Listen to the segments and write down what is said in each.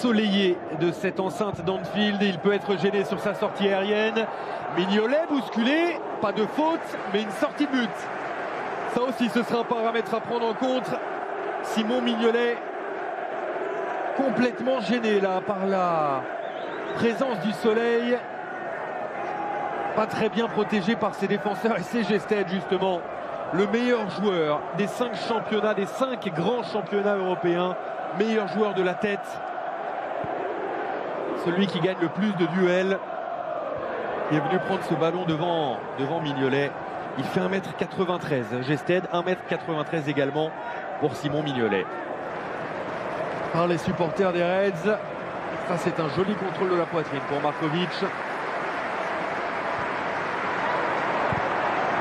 ensoleillé de cette enceinte d'Anfield. Il peut être gêné sur sa sortie aérienne. Mignolet bousculé, pas de faute, mais une sortie de but. Ça aussi, ce sera un paramètre à prendre en compte. Simon Mignolet, complètement gêné là par la présence du soleil. Pas très bien protégé par ses défenseurs, et c'est Gested justement, le meilleur joueur des 5 championnats, des 5 grands championnats européens, meilleur joueur de la tête, celui qui gagne le plus de duels. Il est venu prendre ce ballon devant Mignolet. Il fait 1m93, Gested, 1m93 également pour Simon Mignolet. Par les supporters des Reds, ça c'est un joli contrôle de la poitrine pour Markovic.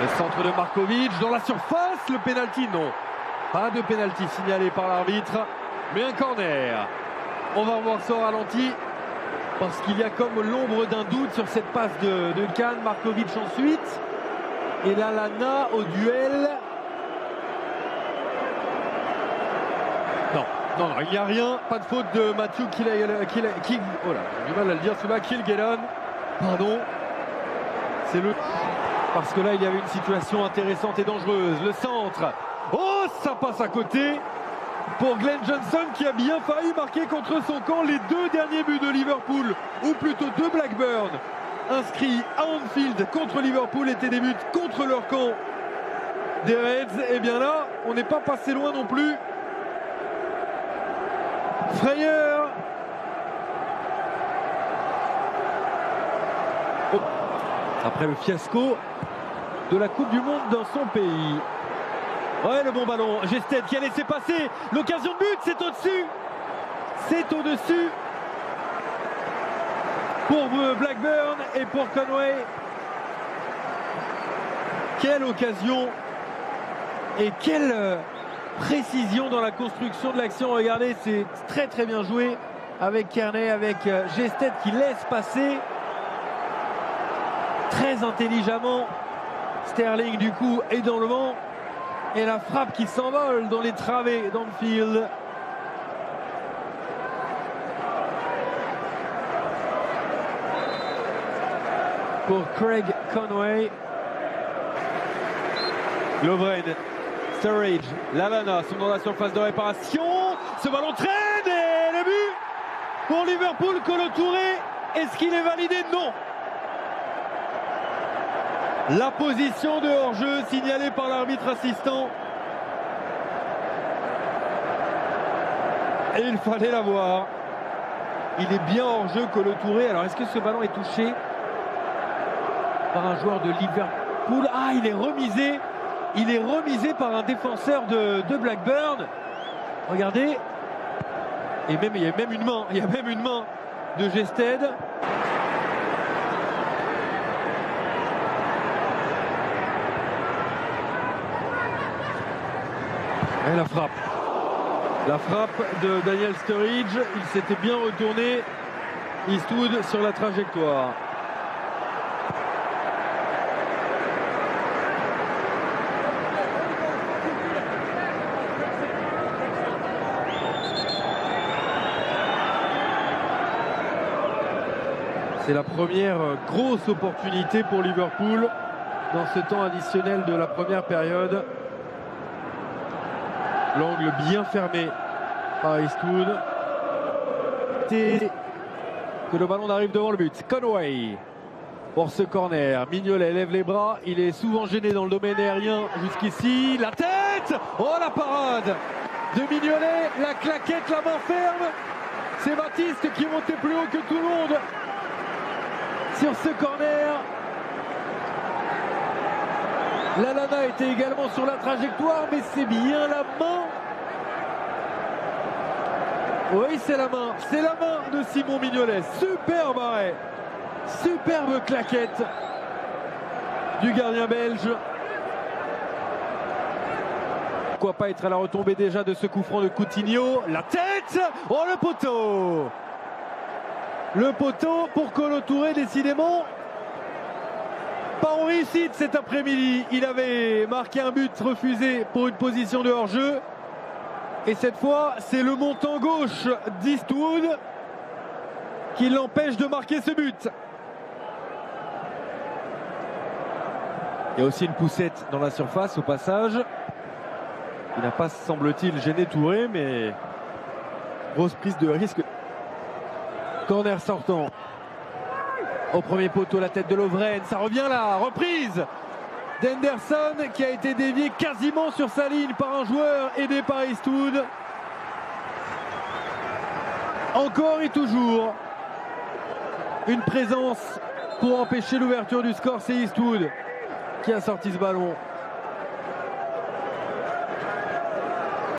Le centre de Markovic dans la surface, le pénalty, non. Pas de pénalty signalé par l'arbitre, mais un corner. On va revoir ça au ralenti, parce qu'il y a comme l'ombre d'un doute sur cette passe de Kahn. Markovic ensuite. Et Lallana au duel. Non, il n'y a rien. Pas de faute de Matthew oh là, j'ai du mal à le dire celui-là, Kilgallen. Pardon. C'est le... Parce que là, il y avait une situation intéressante et dangereuse. Le centre. Oh, ça passe à côté pour Glenn Johnson qui a bien failli marquer contre son camp les 2 derniers buts de Liverpool, ou plutôt de Blackburn, inscrits à Anfield contre Liverpool, étaient des buts contre leur camp des Reds. Et bien là, on n'est pas passé loin non plus. Frayeur. Oh. Après le fiasco de la Coupe du Monde dans son pays. Ouais, le bon ballon. Gested qui a laissé passer l'occasion de but. C'est au-dessus. C'est au-dessus pour Blackburn et pour Conway. Quelle occasion et quelle précision dans la construction de l'action. Regardez, c'est très très bien joué avec Kearney, avec Gested qui laisse passer très intelligemment Sterling du coup est dans le vent, et la frappe qui s'envole dans les travées d'Anfield. Pour Craig Conway. Lovren, Sturridge, Lallana sont dans la surface de réparation. Ce ballon traîne et le but pour Liverpool. Kolo Touré, est-ce qu'il est validé? Non. La position de hors-jeu signalée par l'arbitre assistant. Et il fallait la voir. Il est bien hors-jeu, Kolo Touré. Alors est-ce que ce ballon est touché par un joueur de Liverpool? Ah, il est remisé. Il est remisé par un défenseur de Blackburn. Regardez. Et même, il y a même une main. Il y a même une main de Gested. Et la frappe. La frappe de Daniel Sturridge. Il s'était bien retourné. Eastwood sur la trajectoire. C'est la première grosse opportunité pour Liverpool dans ce temps additionnel de la première période. L'angle bien fermé par Eastwood. Que le ballon arrive devant le but. Conway pour ce corner. Mignolet lève les bras. Il est souvent gêné dans le domaine aérien jusqu'ici. La tête. Oh, la parade de Mignolet. La claquette, la main ferme. C'est Baptiste qui est monté plus haut que tout le monde sur ce corner. Lallana était également sur la trajectoire, mais c'est bien la main. Oui, c'est la main. C'est la main de Simon Mignolet. Superbe arrêt. Superbe claquette du gardien belge. Pourquoi pas être à la retombée déjà de ce coup franc de Coutinho. La tête. Oh, le poteau. Le poteau pour Kolo Touré, décidément. Pas en réussite cet après-midi. Il avait marqué un but refusé pour une position de hors-jeu. Et cette fois, c'est le montant gauche d'Eastwood qui l'empêche de marquer ce but. Il y a aussi une poussette dans la surface au passage. Il n'a pas, semble-t-il, gêné Touré, mais grosse prise de risque. Corner sortant. Au premier poteau, la tête de Lovren. Ça revient là. Reprise d'Henderson qui a été dévié quasiment sur sa ligne par un joueur aidé par Eastwood. Encore et toujours une présence pour empêcher l'ouverture du score. C'est Eastwood qui a sorti ce ballon.